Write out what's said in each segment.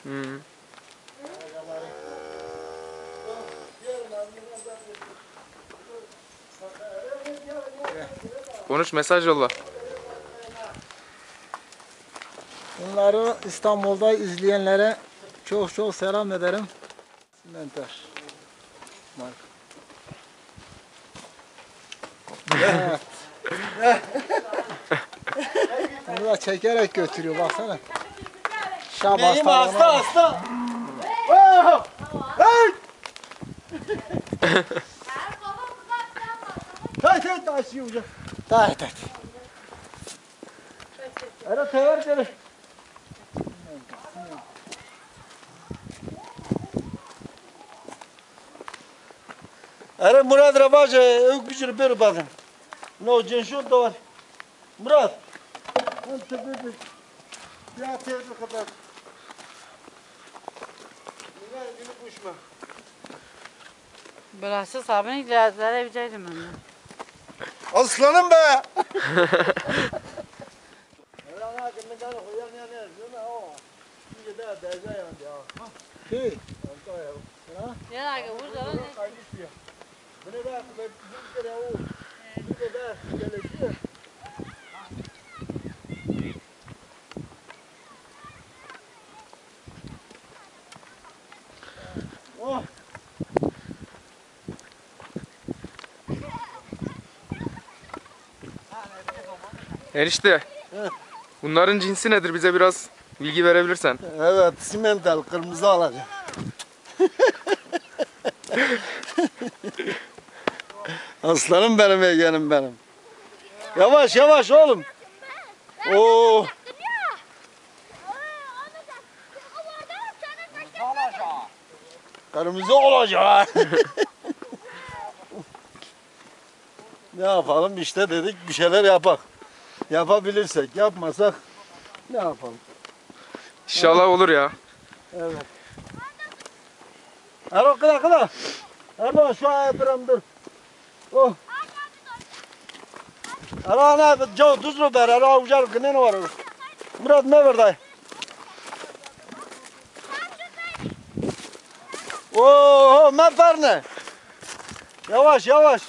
Hı. Konuş, mesaj yolla. Bunları İstanbul'da izleyenlere çok çok selam ederim. Simenter. Evet. Bunu da çekerek götürüyor baksana. Şab Neyim hasta hasta? Hey taşıyor hocam. Evet evet. Ara tever gel. Ara Murat Rabaje ökücür bir badın. No cinşut da var. Murat. Ben tepede. Ya teyze kadar. Ne günü kuşma. Burası sabun ilacları evceydim ben. Aslanım be. Şey, Ya ki burada ne? Oh. Enişte. Evet. Bunların cinsi nedir? Bize biraz bilgi verebilirsen. Evet, simental kırmızı alacağım. Aslanım benim, yeğenim benim. Yavaş yavaş oğlum. Oo. Kırmızı olacak. Ne yapalım işte dedik, bir şeyler yapak. Yapabilirsek, yapmasak ne yapalım? İnşallah olur ya. Evet. Erol kıla kıla. Erol şu ayaklarım dur. Oh. Erol ne? Joe tuzlu ber. Erol ucar kının var. Murat ne var dayı? Oo, meper ne? Yavaş yavaş.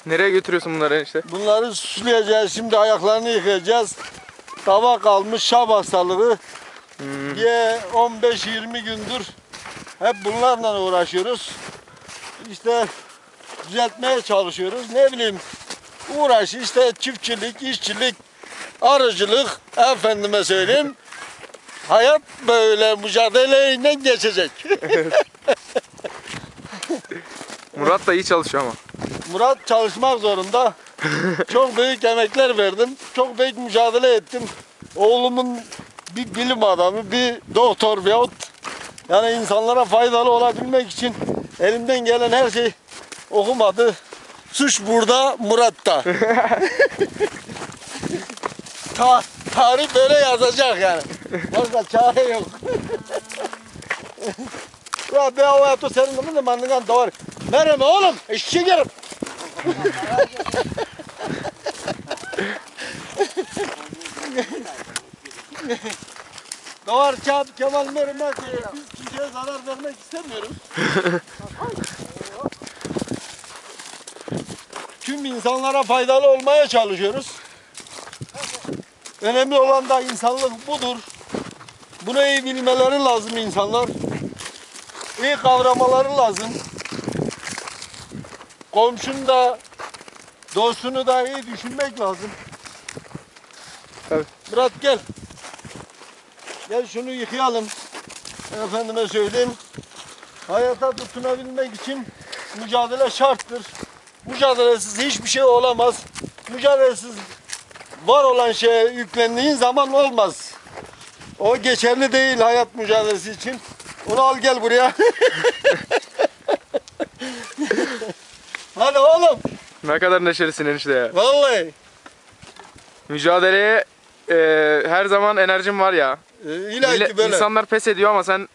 Nereye götürüyorsun bunları enişte? Bunları süsleyeceğiz. Şimdi ayaklarını yıkayacağız. Tabak almış şab hastalığı. Diye 15-20 gündür hep bunlarla uğraşıyoruz. İşte düzeltmeye çalışıyoruz. Ne bileyim uğraş işte çiftçilik, işçilik, arıcılık efendime söyleyeyim. Hayat böyle mücadeleyle geçecek. Murat da iyi çalışıyor ama. Murat çalışmak zorunda. Çok büyük emekler verdim. Çok büyük mücadele ettim. Oğlumun bir bilim adamı, bir doktor veyahut yani insanlara faydalı olabilmek için elimden gelen her şey okumadı. Suç burada, Murat'ta. Tarih böyle yazacak yani. Başka çare yok. Ya be o yaptı senin de mandıgan doğru. Merhaba oğlum, eşeğe gelip. Doğar Kağıt Kemal Mermer kimseye zarar vermek istemiyorum. Tüm insanlara faydalı olmaya çalışıyoruz. Önemli olan da insanlık budur. Bunu iyi bilmeleri lazım insanlar. İyi kavramaları lazım. Komşunu da, dostunu da iyi düşünmek lazım. Tabii. Murat gel. Gel şunu yıkayalım. Efendime söyleyeyim. Hayata tutunabilmek için mücadele şarttır. Mücadelesiz hiçbir şey olamaz. Mücadelesiz var olan şeye yüklendiğin zaman olmaz. O geçerli değil hayat mücadelesi için. Onu al gel buraya. Hadi oğlum. Ne kadar neşelisin enişte ya. Vallahi. Mücadeleye her zaman enerjim var ya. İlahi ki böyle. İnsanlar pes ediyor ama sen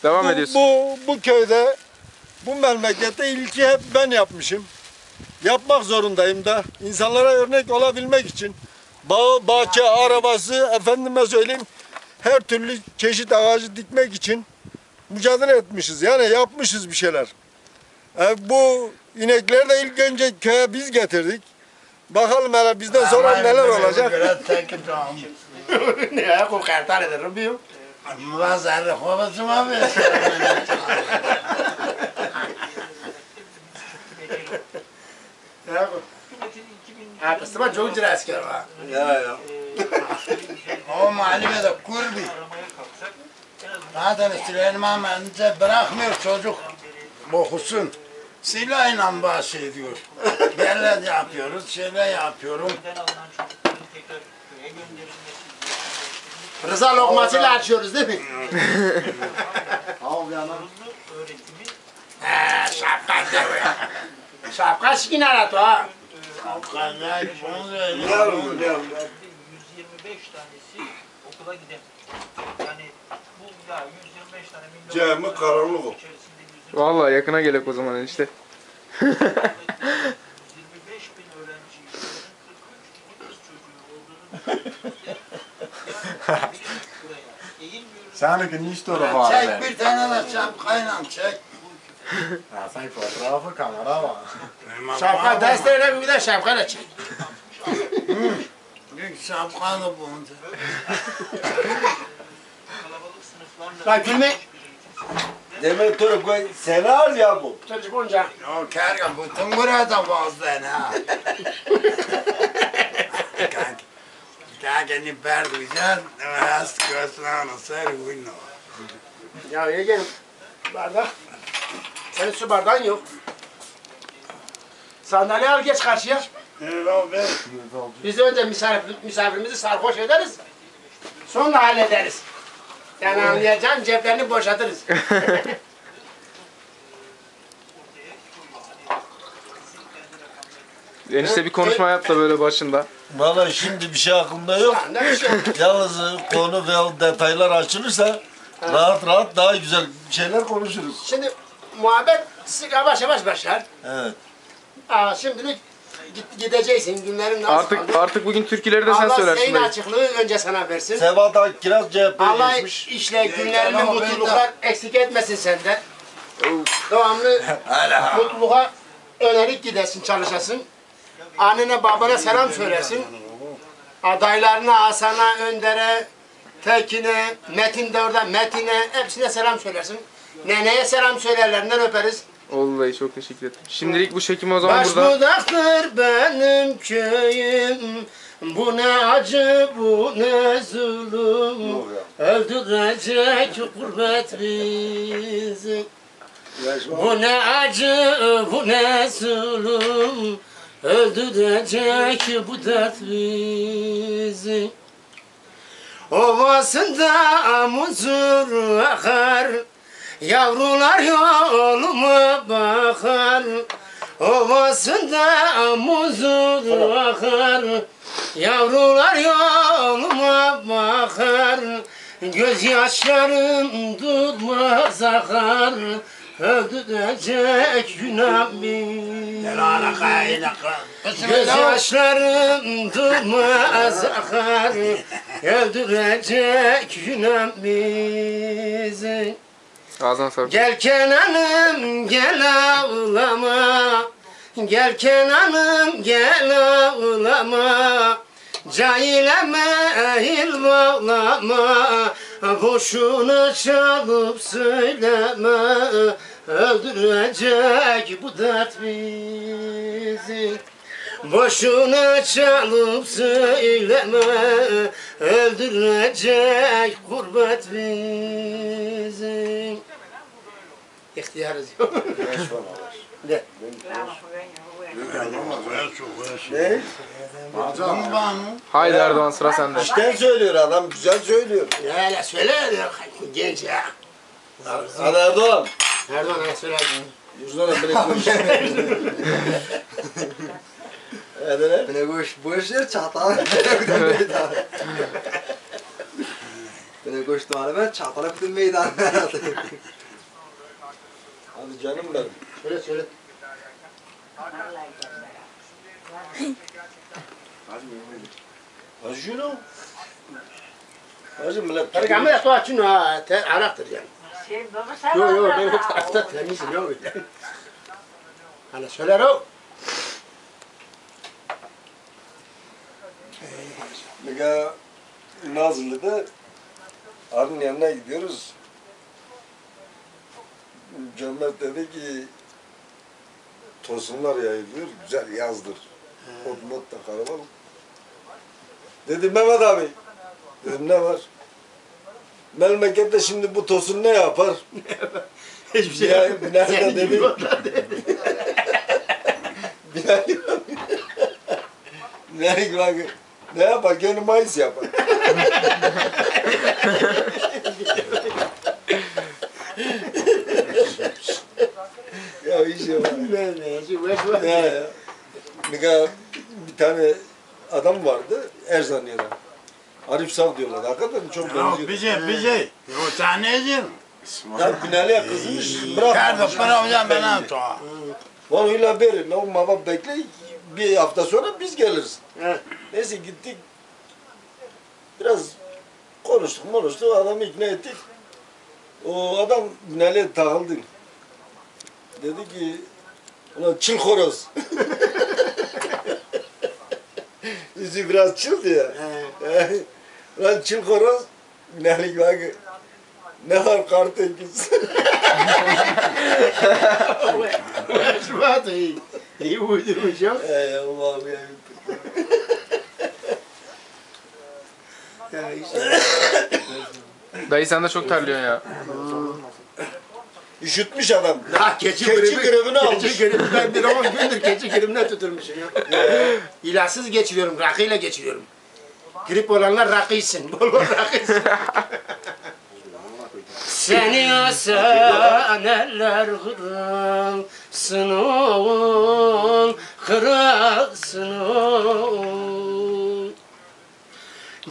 devam ediyorsun. Bu köyde, bu memlekette ilki hep ben yapmışım. Yapmak zorundayım da. İnsanlara örnek olabilmek için. bağ, bahçe, arabası, efendime söyleyeyim, her türlü çeşit ağacı dikmek için mücadele etmişiz. Yani yapmışız bir şeyler. Bu inekleri de ilk önce köye biz getirdik. Bakalım hele bizden sonra neler olacak. Ne ko kartare de Rubio. Mazar hovası mı abi? Ha, kısma çok cira asker var. Ya. O malime de kurbi. Zaten Süleyman önce bırakmıyor çocuk. Bokusun. Silahla bahsediyor. Yerler yapıyoruz, şeyler yapıyorum. Rıza lokmasıyla açıyoruz değil mi? Şapka diyor ya. Şapka şikin aradı ha. Şapka ne? Şunu söyle. 125 tanesi okula gidemiyor. Yani bu ya 125 tane milyon Cemi karanlık o. Vallahi yakına gelek o zaman işte. 125 bin öğrenci, 43 bin kız çocuğu olduğunu Seninki niçin öyle var? Çek bir tane de şapkayla çek. Sen fotoğrafı kamera var. Şapka desteğine bir de şapkayla çek. Bir şapka da bulundu. Lan gülme. Demek ki senar ya bu. Çocuk onca. Ya kerga bütün burada bozdun ha. Kanka ni perducan, has koslan ser huyno. Ya yeğenim, bardak. Senin su bardağın yok. Sandalye al geç karşıya. Biz önce misafirimizi sarhoş ederiz. Sonra hallederiz. Yani anlayacağın ceplerini boşaltırız. Enişte bir konuşma yap da böyle başında. Vallahi şimdi bir şey aklımda yok. Ne bir şey yok. Yalnız konu ve detaylar açılırsa rahat rahat daha güzel şeyler konuşuruz. Şimdi muhabbet yavaş yavaş başlar. Evet. Şimdilik gideceksin günlerin nasıl Artık bugün türküleri de sen Allah söylersin zeyn dayı. açıklığı önce sana versin. Sebat Akkiraz CHP'ye Allah geçmiş. işle günlerini mutluluklar eksik etmesin senden. Devamlı mutluluğa önerik gidesin, çalışasın. Annene babana selam söylesin. Adaylarına, Hasan'a, Önder'e, Tekin'e, Metin de orada, Metin'e hepsine selam söylersin. Neneye selam söylerlerinden öperiz. Oldu dayı, çok teşekkür ederim. Şimdilik bu çekimi o zaman Baş burada... budaktır benim köyüm. Bu ne acı, bu ne zulüm. Öldürecek gurbet bizi. Bu ne acı, bu ne zulüm. Öldürecek bu dert bizi. Ovasında muzur akar. Yavrular yoluma bakar, ovasında muzur akar. Yavrular yoluma bakar, gözyaşlarım durmaz akar. Öldürecek günah bizi. Gözyaşlarım durmaz akar, öldürecek günah bizi. Ağzına sağlık. Gel Kenan'ım gel ağlama. Gel Kenan'ım gel ağlama. Cahileme ilmalama. Boşuna çalıp söyleme. Öldürecek bu dert bizi. Boşuna çalıp söyleme. Öldürecek gurbet bizi. İhtiyarız yok. Ne? Haydi Erdoğan, sıra sende. İşten söylüyor adam, güzel söylüyor. Öyle söyle genç ya. Hadi Erdoğan. Erdoğan öyle söyle. Yüzüne bile konuş. Hadi lan. Bine boş yer çatal. Bine koş doğru ben çatala bütün meydan. Hadi canım benim. Söyle söyle. Acıyor. Hacı millet. Peygamber eto açın ha, Arap'tır yani. Baba sen Yok ben o tarafta temizim yok öyle. Hani söyler o. Mesela Nazilli'de abinin yanına gidiyoruz. Cömert dedi ki tosunlar yayılıyor, güzel yazdır. Ot da karabalık. Dedim Mehmet abi, dedim ne var? Memlekette şimdi bu tosun ne yapar? Hiçbir şey Ya, yok. nerede Seni dedi? yiyorlar dedi. Ne yapar? Gönlü mayıs yapar. Ya işe bak. Ya. Mesela bir tane adam vardı Erzanya'da. Arif Sav diyorlar. Hakikaten çok benziyor. Bize. O taneydim. Ya Binali'ye kızmış. Bırak. Kardeş bana hocam ben to. Vallahi beri. La baba bekle. Bir hafta sonra biz geliriz. Evet. Neyse gittik. Biraz konuştuk. Adamı ikna ettik. O adam Binali'ye takıldı. Dedi ki ulan çıl horoz. Yüzü biraz çıldı ya. Ulan çıl horoz. Binali bak. Ne var Kartekiz? Şubat iyi. İyi uydurmuş ya. Ey Allah'ım ya. Dayı sen de çok terliyorsun ya. Üşütmüş adam. Daha keçi gribini almış. Keçi gribi ben bir 10 gündür keçi gribine tutulmuşum ya. İlaçsız geçiriyorum, rakıyla geçiriyorum. Grip olanlar rakı içsin, bol bol rakı içsin. Seni asan eller kırılsın oğul, kırılsın oğul.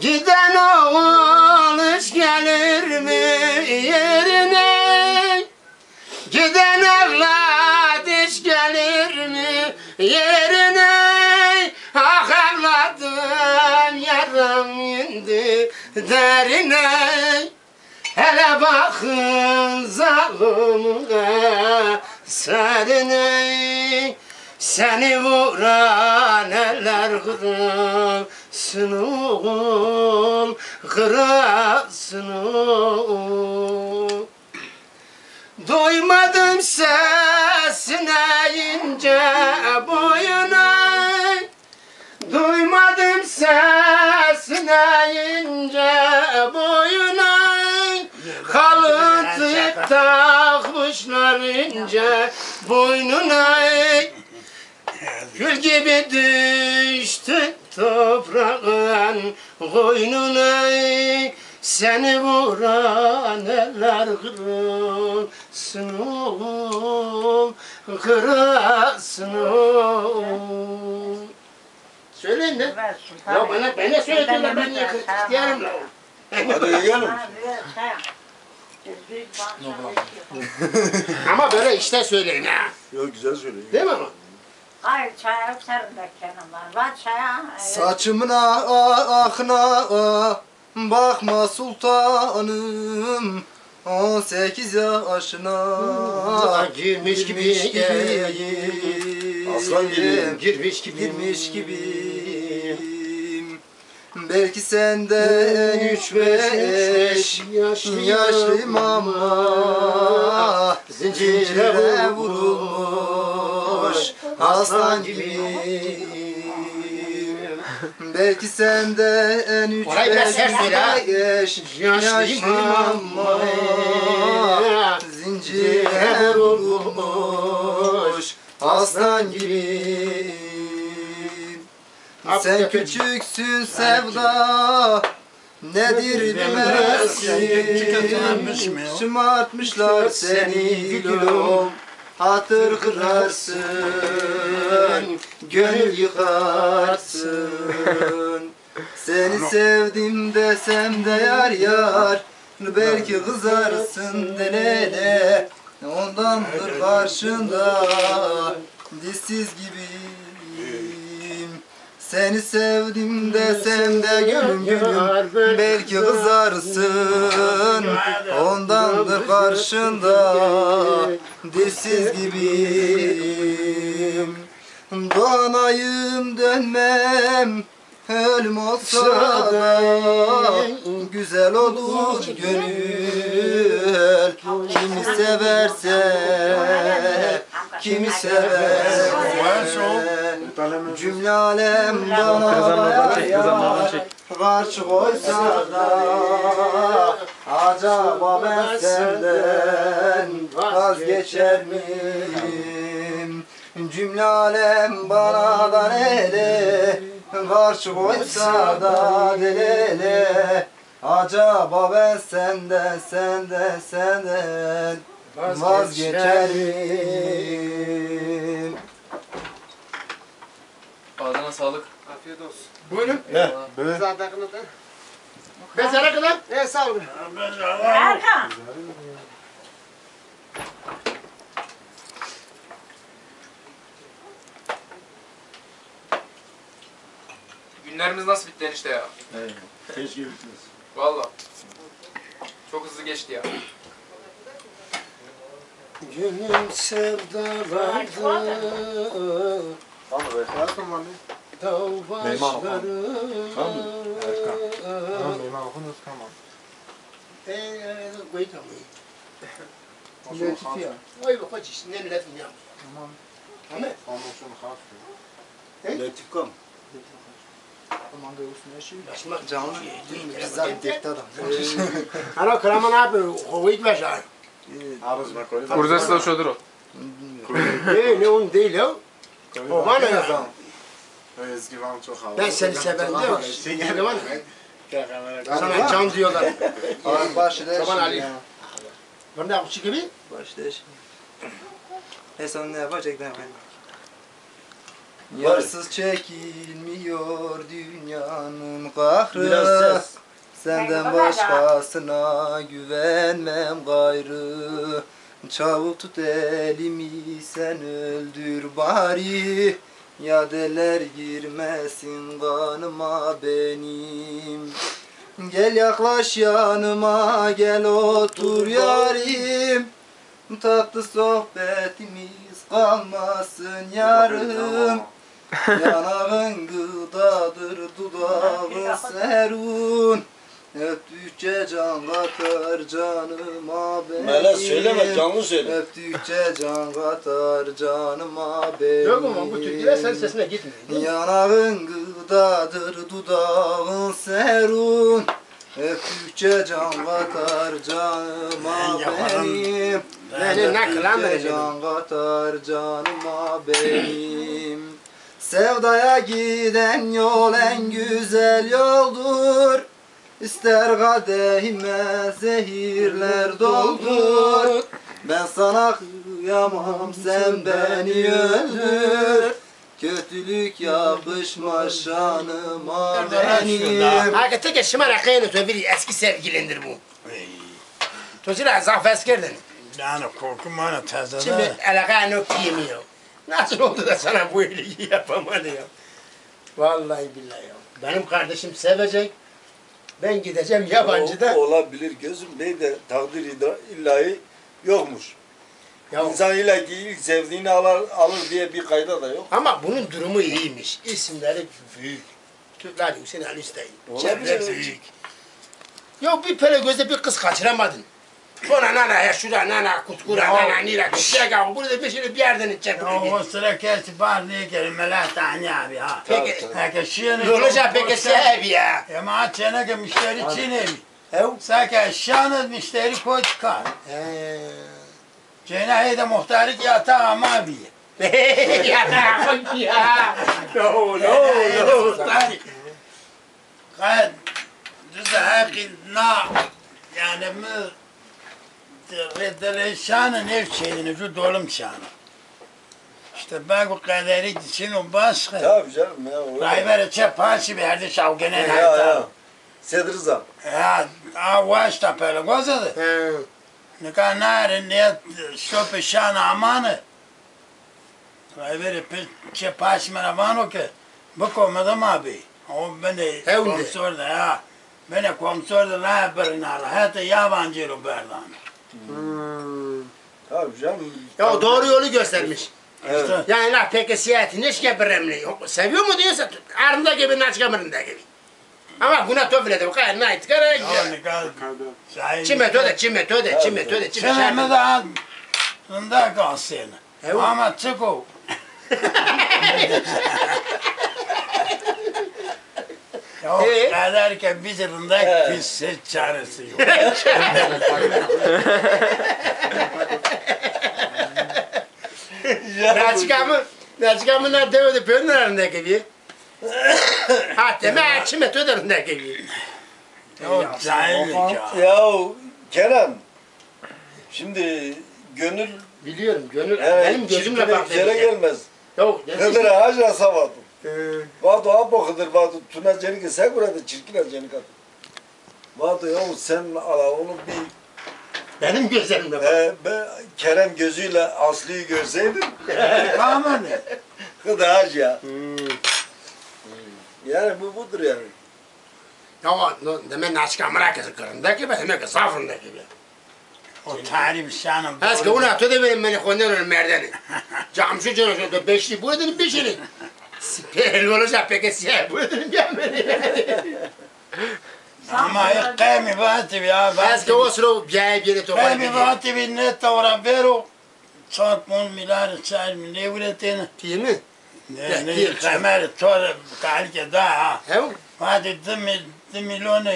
Giden oğul hiç gelir mi yerine? Giden evlat hiç gelir mi yerine? Ah evladım yarım indi derine. Hele bakın zalimine serine. Seni vuran eller kırılsın oğul, kırılsın oğul. Duymadım sesine ince boyuna. Duymadım sesine ince boyuna. Kalıtıp takmışlar ince boynuna. Gül gibi düştün toprağın koynuna. Seni vuran eller kırılsın oğul, kırılsın oğul. Söyleyin de. Ya bana söylediler ben ihtiyarım lan. Hadi yiyelim. Ama böyle işte söyleyin ha. Yok güzel söylüyor. Değil mi ama? Hayır çaya yok sarımda kenarlar. Var çaya. Saçımın ahına bakma sultanım 18 yaşına Girmiş gibi Aslan gibi. girmiş gibiyim. Belki senden 3-5 yaşlıyım ama zincire vurulmuş aslan gibiyim. Belki senden 3-5 yaşlıyım ama zincire vurulmuş aslan gibiyim. Sen küçüksün sevda nedir bilmezsin. Şımartmışlar seni gülüm, hatır kırarsın, gönül yıkarsın. Seni sevdim desem de yar yar, belki kızarsın de ondandır karşında dizsiz gibiyim. Seni sevdim desem de gülüm gülüm belki kızarsın. Ondandır karşında dilsiz gibiyim. Doğanayım dönmem ölüm olsa da güzel olur gönül. Kimi severse kimi severse cümle alem bana yar karşı koysa da acaba ben senden vazgeçer miyim? Cümle alem bana da nele karşı koysa da delele acaba ben senden vazgeçer miyim? Ağzına sağlık. Afiyet olsun. Buyurun. Böyle. Zaten Ben sana kadar. sağ olun. Erkan. Günlerimiz nasıl bitti enişte ya? Keşke bitmez. Valla. Çok hızlı geçti ya. Gönül sevdalardı. Tamam be. Erkan var ne? Dağ Meyman okan. başları. Tamam mı? Erkan. Tamam Meyman okunuz tamam. Wait a minute. Lütfiye. Oy be koç işinden lafım ya. Tamam. Ahmet. Anonsunu hafif. Letifkom. Aman da olsun her şey. Başıma Canlı değil mi? Biz zaten dekte adam. Alo Kraman abi. Hovayt ver şahı. Arız bak öyle. Burzası da şudur o. Ne onun değil ya. O bana ya. Ezgi var çok havalı. Ben seni severim diyor musun? Şey Ne var? Sana can diyorlar. Abi başta Çoban Ali. Ben de akçı gibi. Başta Hasan ne yapacak ne yapayım? Yarsız çekilmiyor dünyanın kahrı. Biraz ses. Senden başkasına güvenmem gayrı. Çabuk tut elimi sen öldür bari. Ya deler girmesin kanıma benim. Gel yaklaş yanıma gel otur yarim. Tatlı sohbetimiz kalmasın yarım. Yanağın gıdadır dudağın serun. Öptükçe can katar canıma benim. Mele söyleme canlı söyle. Öptükçe can katar canıma benim. Yok ama bu Türkiye'de sen sesine gitmiyor. Yanağın gıdadır dudağın serun. Öptükçe can katar canıma benim. Ne kılan Öptükçe can katar canıma benim. Sevdaya giden yol en güzel yoldur. İster kadehime zehirler doldur. Ben sana kıyamam sen beni öldür. Kötülük yakışmaz şanıma benim. Hakikaten ki şımarak kıyını bir eski sevgilindir bu. Tozira zaf eskerden. Yani korkum bana tezede. Şimdi alakaya öptüyemiyor. Nasıl oldu da sana bu iyiliği yapamadı ya? Vallahi billahi ya. Benim kardeşim sevecek. Ben gideceğim yabancıda. Olabilir gözüm bey de takdir ilahi yokmuş. Ya, İnsan illa ki ilk sevdiğini alır diye bir kayda da yok. ama bunun durumu iyiymiş. İsimleri büyük. Türkler Hüseyin Ali Üsteyin. Çevre büyük. Ya bir pele gözle bir kız kaçıramadın. Sonra nana şura nana kutkura nana nira kuşağa burada bir sürü bir yerden içecek. O sıra kesti var diye kelimeler tane abi ha. Peki. Peki şiirini Ne olacak peki sev ya? Ama çene ki müşteri çiğneyi. Ev. Saka şanız müşteri koy çıkar. Cenahı da muhtarlık yatağı ama abi. Ya koy ya. No. Muhtarlık. Kad düz hakkı na yani mi reddele şanın ev şeyini şu dolum şanı. İşte ben bu kaderi için o başka. Tabii canım ya. Rayvere çepaşı verdi şavgene Ya hayta. ya. Sedrizam. Ja, avaş da pele gozadı. Ne kadar nare ne şope şana amanı. Rayvere çepaşı mena vano ke. Bu komadım abi. O beni Evde. komsorda ya. Beni komsorda ne yaparın hala? Hatta yabancı ruberdan. Tabii canım. Ya doğru yolu göstermiş. Evet. İşte Yani la peki siyahati ne şebremli. Seviyor mu diyorsa arında gibi naç kamerında gibi. Ama buna tofile de bakar ne ait kara. yani kal. Çime töde. Sen de al. Rında kalsın. Evet. Ama çık o. Ya kadar ki biz rında biz hiç çaresi yok. Naçkamı nerede öde pönlerinde gibi. Hatta ben çime töderinde gibi. Yok cahillik ya. Ya Kenan. Şimdi gönül Biliyorum gönül çirkine benim gözümle yere baktı. gelmez. Yok. Kıdır haca savadı. Vado abo kıdır vado tuna cenik sen burada çirkin cenik at. Vado ya sen ala onu bir Benim gözlerimle baktı. Kerem gözüyle Aslı'yı görseydin Kamen. kıdır haca. Yani bu budur yani. Ya demek naçkamı rakası kırında gibi demek safında gibi. O tarif şanım. Eski ona töde benim beni konuyor merdeni. Camşı canı beşli bu edelim beşini. Spel olacak peki siyah bu edelim gelmedi. Ama ilk kemi vati ya. Eski o sıra bir yere toplayıp Kemi gidiyor. vati bir ne tavra vero. Saat 10 milyar çay mı ne üretini? Değil mi? Ne kemer tor kalke daha. He? Vati 2 milyonu.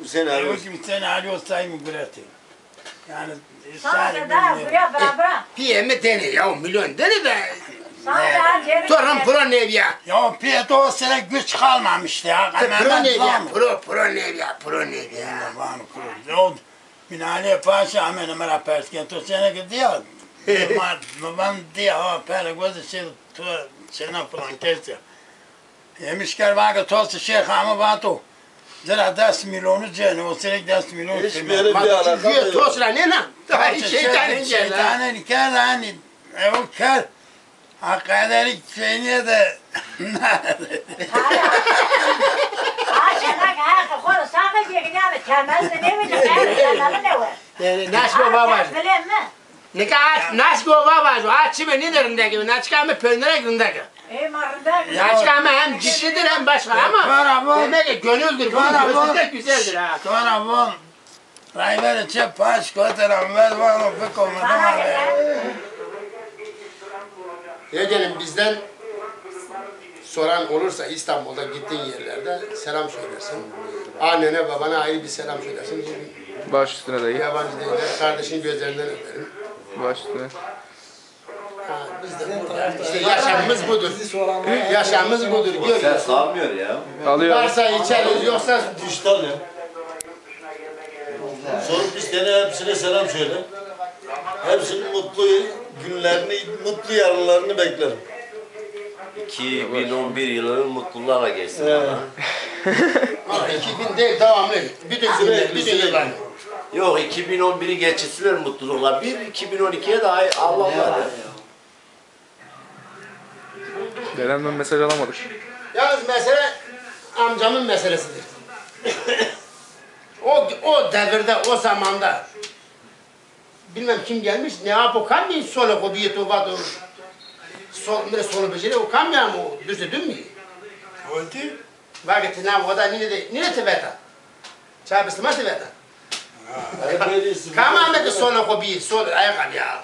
Sen Ne arıyorsun. kim sen alıyor say mı üreti? Yani Sana da daha buraya bırak. PM dene ya milyon dene de. Sana daha geri. Torun pro ne ya? Ya piyeto o sene güç kalmamıştı ya. Pro ne ya? Zaman. Pro ne ya? Pro ne ya? Aman kurdu. Minale Paşa amene mera persken to sene gidiyor. Ben diye ha pere gözü şey to sene falan kesti. Yemişker vaga tosu şeyh ama vato. Zira 10 milyonu cene o sene 10 milyon. Hiçbir yere bir alakam Diyor yok. tosla ne lan? Şeytanın gel. Şeytanın ker hani. O ker. Hakikaten şeyine de. Ha çanak ha kolu sana bir gidiyor. Kelmez de ne bilecek? Kelmez ne var? Naş baba var. Bilen mi? Ne kadar naş baba var. Açı beni nerede gibi? Naş kame pönlere gındaki. Marında. Naş kame hem ciddidir hem başka ama demek ki gönüldür. Bunun gözü de güzeldir ha. Sonra bu Rayber çep paş koteram ver var o bir komutan Sana var. Yeğenim bizden soran olursa İstanbul'da gittiğin yerlerde selam söylersin. Annene babana ayrı bir selam söylersin. Baş üstüne dayı. Yabancı değiller, kardeşin gözlerinden öperim. Baş üstüne. Ha, biz de burada işte yaşamımız budur. Yaşamımız budur. Görüyorsun. Sağmıyor ya. Alıyor. Varsa içeriz yoksa Dijital ya. Sorup isteyene hepsine selam söyle. Hepsinin mutlu günlerini, mutlu yarınlarını beklerim. 2011 yılının mutluluğa geçsin. Evet. 2000 değil devamlı. Bütün günler, bütün yıllar. Yok 2011'i geçirsinler mutluluğla. 2012'ye de Allah var. Dedemden mesaj alamadık. Yalnız mesele amcamın meselesidir. o devirde, o zamanda bilmem kim gelmiş, ne yapı kambi solo kobiye tovato solo beceri o kambi ama düzde dün mü? Oldu. Vakti na voda nine teveta. Çabısı mı teveta? Kama me solo kobiye solo ayakkabı ya.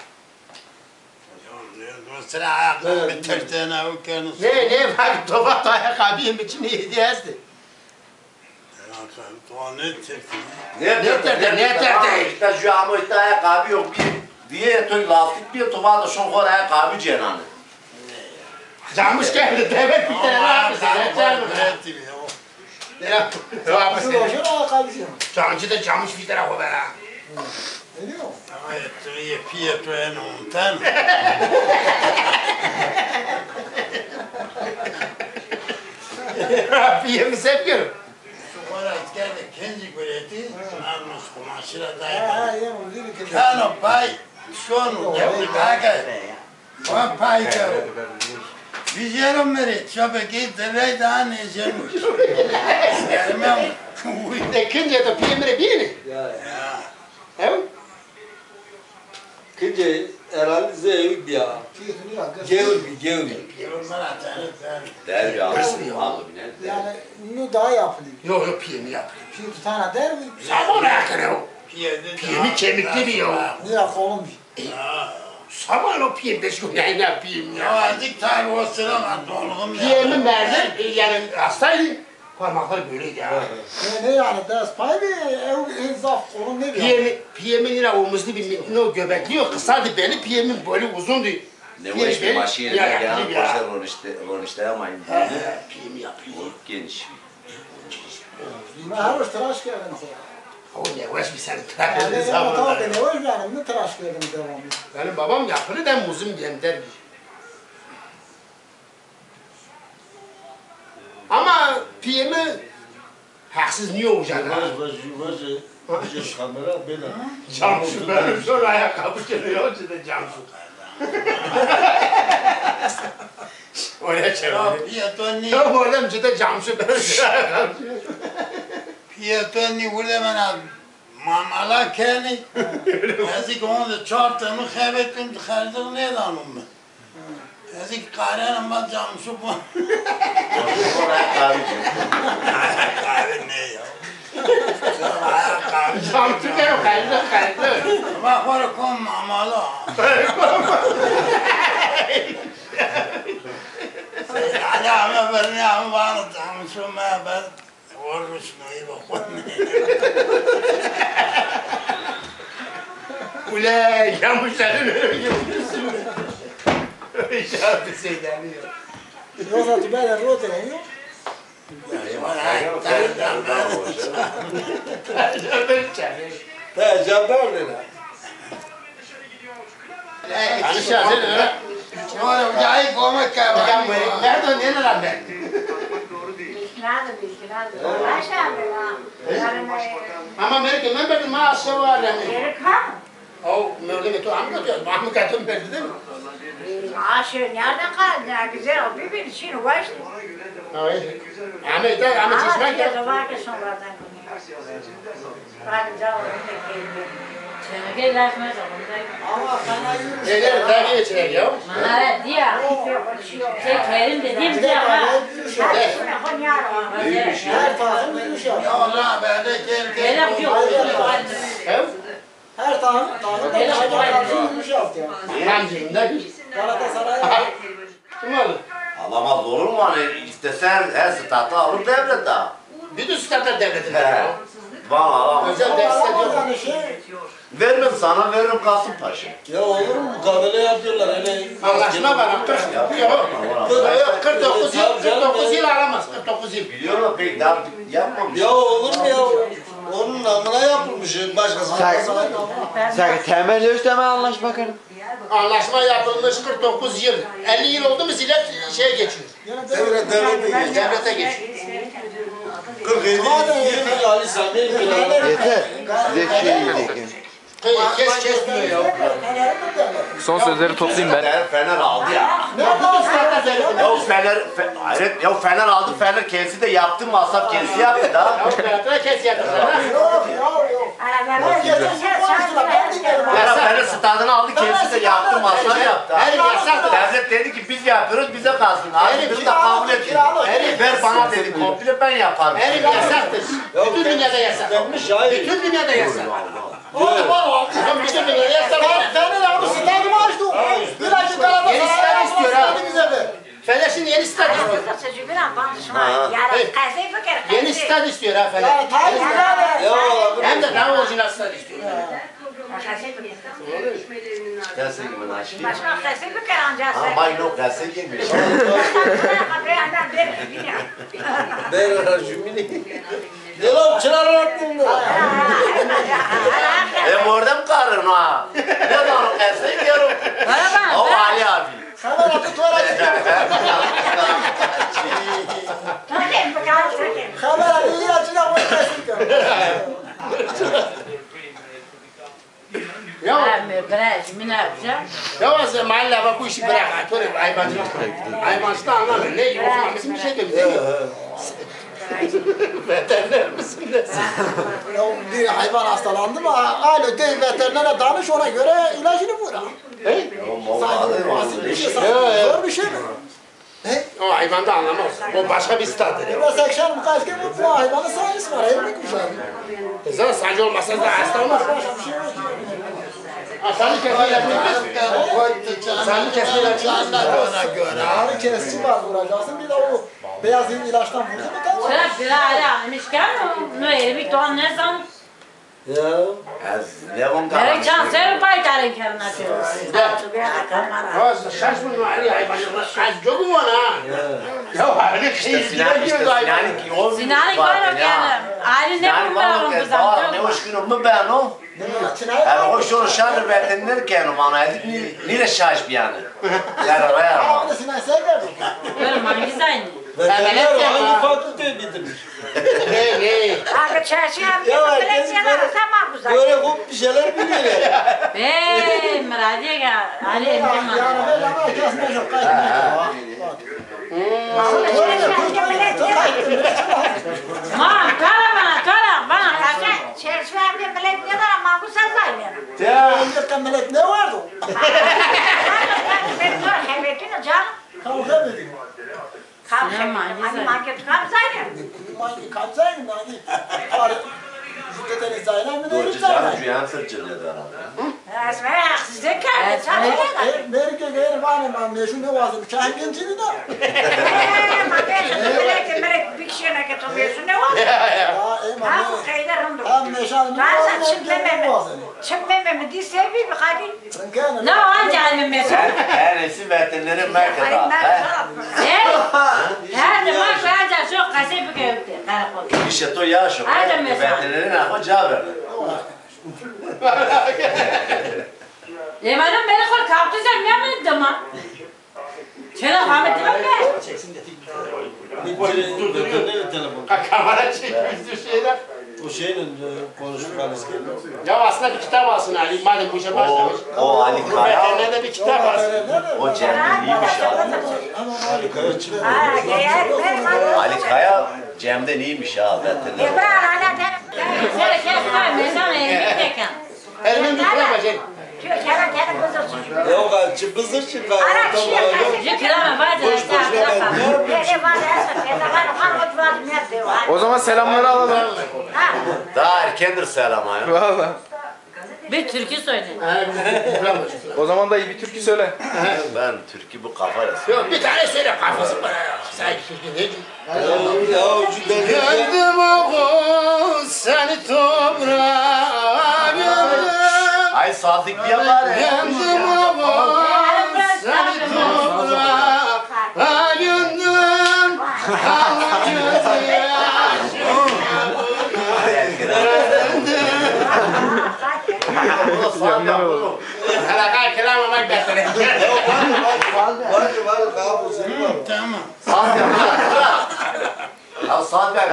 Sıra ayaklarını bitirdiğine o kendisi. Ne vakti tovato ayakkabıyım içine hediyesti. Ne İşte şu ama işte ayakkabı yok. Bir toy lastik bir tuvalı da şonkor ayakkabı cenanı. Camış geldi devlet bir tane ne yapıyorsun? Ne yapıyorsun? Cancı da camış bir tane o bana. Pietro è lontano. Piyemi seviyorum. Ora geldi kendi göreti. Annos kumaşıra daima. Kano pay şonu yaptı kaka. O pay ka. Fizeram beri, çöpe gitti, rey daha ne yemiş. Gelmem. İkinci de piyemire birini. Ya. Evet. Kınca herhalde zevk ya. Gevri. Yorumlara tanı. Devri alırsın. Vallahi biner. Yani ne daha yapılıyor. Yok yok piyemi yap. Şimdi tane der mi? Sabah yakın o. Piyede Piyemi kemikli bir yol. Ne olmuş? Sabah o piyem 5 gün ne yapayım Ya ya. azıcık tabi o sıra var, dolgum ya. Piyemi nerede? Yani hastaydı. Parmakları böyleydi ya. Ne yani ders pay mı? Ev zaf onun ne diyor? Piyemin yine omuzlu bir ne o göbekli yok. Kısaydı beni piyemin boyu uzundu. Ne o işte maşine Ya, ya. ya. Boşlar konuşlayamayın. Piyemi yapıyor. Geniş. Ben her hoş tıraş geldim. O ne hoş bir sen Yani tıraş ama tamam zamanlar. ne hoş benim ne tıraş geldim devamlı. Benim babam yapını da muzum gönder. Ama piyemi haksız niye olacak ha? Yuvacı. Kamera böyle. Camsu benim sonra ayakkabı geliyor size camsu. Oraya çevir. Piyetoni, Ya bu adam size camsu benim sonra ayakkabı. piyetoni burada bana mamala keni. Ezik onu da çarptığımı kaybettim, tıkardım ne lanım ben. Ezik karenim ben camsu bu. Kahve ne ya? Camsu benim kaydı. Bak var kom mamala. Yani ama ben ne ama bana camsu ben vurmuş neyi bakın. Ule yamışların öyle yapıyorsun. İnşallah bir şey geliyor. Yoksa tu böyle rote ne yok? Tecrübe ne? Konuşacağız öyle. Oğlum cahil komak Hocam nerede ne lan ben? Bilkinadı. Aşağıda. Ama ben dedim maaşı var yani. Erkan. O nerede götür anlatıyor. Mahmut götür verdi değil mi? Aşı nereden kaldı? Ne güzel o bir şimdi başladı. Evet. Ama çeşmen gel. Ama var ki sonradan. Ben de Ama sana yürüyüş. Neler dergi geçiyor ya? Manara dia. Kerim dediğim diye ha. Her tarafın yürüyüş yap. Ya Allah ben de gel Kerim yok. Her tarafın yürüyüş yaptı yani. Yancımda Galatasaray kim alır? Alamaz olur mu hani istesen her statı alır devlet ha. Bütün statlar devletin. He. Bana alamaz. Özel dersler yok. yani şey. Vermem sana veririm Kasımpaşa. Ya olur mu? Mukabele yapıyorlar öyle. Anlaşma var. 49 yıl alamaz. 49 yıl. Biliyor musun pek daha yapmamış. Ya olur mu ya? Onun namına yapılmış. Başkasına yapılmış. Sen temel üstleme anlaşma bakalım. Anlaşma yapılmış 49 yıl. 50 yıl oldu mu zilet şeye geçiyor. Devlete geçiyor. 47 yıl Ali Sami Yeter. Size şey yiyeceğim. Kes kesmiyor ya. Son sözleri toplayayım ben. Fener aldı ya. Hayret ya Fener aldı. Fener kendisi de yaptı masraf kendisi yaptı da. Devlete kes yapıyorlar. Yok. Fener stadını aldı kendisi de yaptı masraf yaptı. Her yasak. Devlet dedi ki biz yapıyoruz bize kalsın. Abi biz de kabul ettik. Ver bana dedi komple ben yaparım. Her yasaktır. Bütün dünyada yasak. Bütün dünyada yasak. Bütün dünyada yasak. Fener abi stadyumu açtı. Birazcık Galatasaray. Yeni stad istiyor ha. Bize de. Fener şimdi yeni stad istiyor. Yeni stad istiyor ha Fener. Yani tabii Hem de daha orijinal stad istiyor. Gelse gibi naşki. Başka kese bir kere ancak. Ama yok gelse gibi. Beyler jümini. Ne lan çırar attın mı? Orada mı karın ha? Ne zaman gelse diyorum. O Ali abi. Hemen atıp tuvalet. Hemen iyi açına koymasın. Ya bırak, şimdi ne yapacağım? Ya sen mahalle bak bu işi bırak. Dur hayvancılık. Hayvancılığı anlamıyor. Ne okumamışsın bir şey de veteriner misin desin? Ya bir hayvan hastalandı mı alo değil veterinere danış ona göre ilacını vur. Sanki basit bir şey, sanki zor bir şey mi? O hayvan da anlamaz. O başka bir stadır. Ben 80 kaç kere bu hayvanın sancısı var. Evlilik bir şey. Zaten sancı olmasa da hasta olmaz. Başka bir şey yok. Sancı kesmeyle Sancı kesmeyle Ona göre. Ağrı kesici var vuracaksın. Bir de o beyaz ilaçtan vurdu mu tamam. Sıra bir ara, mişken mi? Ne bir ton ne zaman? Ya. Az levam Berek canser paytarın kendine diyoruz. şaşmın Ali hayvancılığı. Çok mu var ha? Ya öyle şey ilgileniyordu hayvan. Sinan'ı var o yani. Aile ne kurmalarım Ne kızım? hoş günüm mü ben o? Yani hoş olur şarkı betinlerken o bana edip nire şaş bir yani. Yani oraya ama. Ağrısına sever. Görüm hangisi aynı? Veteriner hangi fakülteyi bitirmiş? Ne? Abi çarşıya Ya herkes böyle hop bir şeyler biliyor. Hey, Meradiye gel. Ali emrim var. Yani ben ama kesme yok. Kaçma. Mam, kara bana. Çarşıya millet ne var ama bu sazayla. Ya önceden melek ne vardı? Ben dur hevetini canım. Kavga mı edin? Hani market kapsaydı. Mangi kapsayın hani. Zıtteteni zaylan mı Doğru değil canım zaylan? juyan sırçılıyor da herhalde. Esmer haksızlık geldi. Çarşıya da. Merke gayrı var mı? Meşhur ne vardı? Çay gençini de. Millet bir kişiye ne getiriyorsun ne var? Ya Ha eyvallah. bu kayder hundur. Hem meşal ne Ben var? sen çıkmamamı diye seviyor hadi. Sen Ne var canım mesela? Her nesi veterinerin merkezi. Her zaman bence çok kasep bir köfte. Karakol. İşte to yaş o. Hadi mesela. Veterinerin akı cevap verdi. Madem beni kol kaptıysan ne yapayım ama? Şöyle Ahmet değil mi? Telefon. Kamera çekmişti şeyler. O şeyle konuştuk Alice geliyor. Ya aslında bir kitap alsın Ali madem bu işe başlamış. O Ali Kaya, Veterinerde bir kitap alsın. o Cem'den iyiymiş abi. Harikaya çıkıyor. Ha gel ver Ali Kaya Cem'den iyiymiş ha veteriner. Ebrar hala derim. Şöyle kesme mesela elini tekan. Elimin dükkanı bacayım. Kere kızılsın. Yok abi çıpızır çıkar. Ara kişiye Yüzü kirama var da O zaman selamları alalım. Daha erkendir selam ya. Valla. bir türkü söyle. O zaman da iyi bir türkü söyle. Ben Türkiye bu kafayla. Yok bir tane söyle kafası bana ya. Sen ne? Ya ucu deli. Gördüm oğuz seni toprağa gördüm. Ay saatlik diye bari. Gördüm oğuz seni toprağa gördüm. Allah gözü Hala kelama bak besene. Var kabul senin var. Tamam. Saat yapacak. Ya saat ver.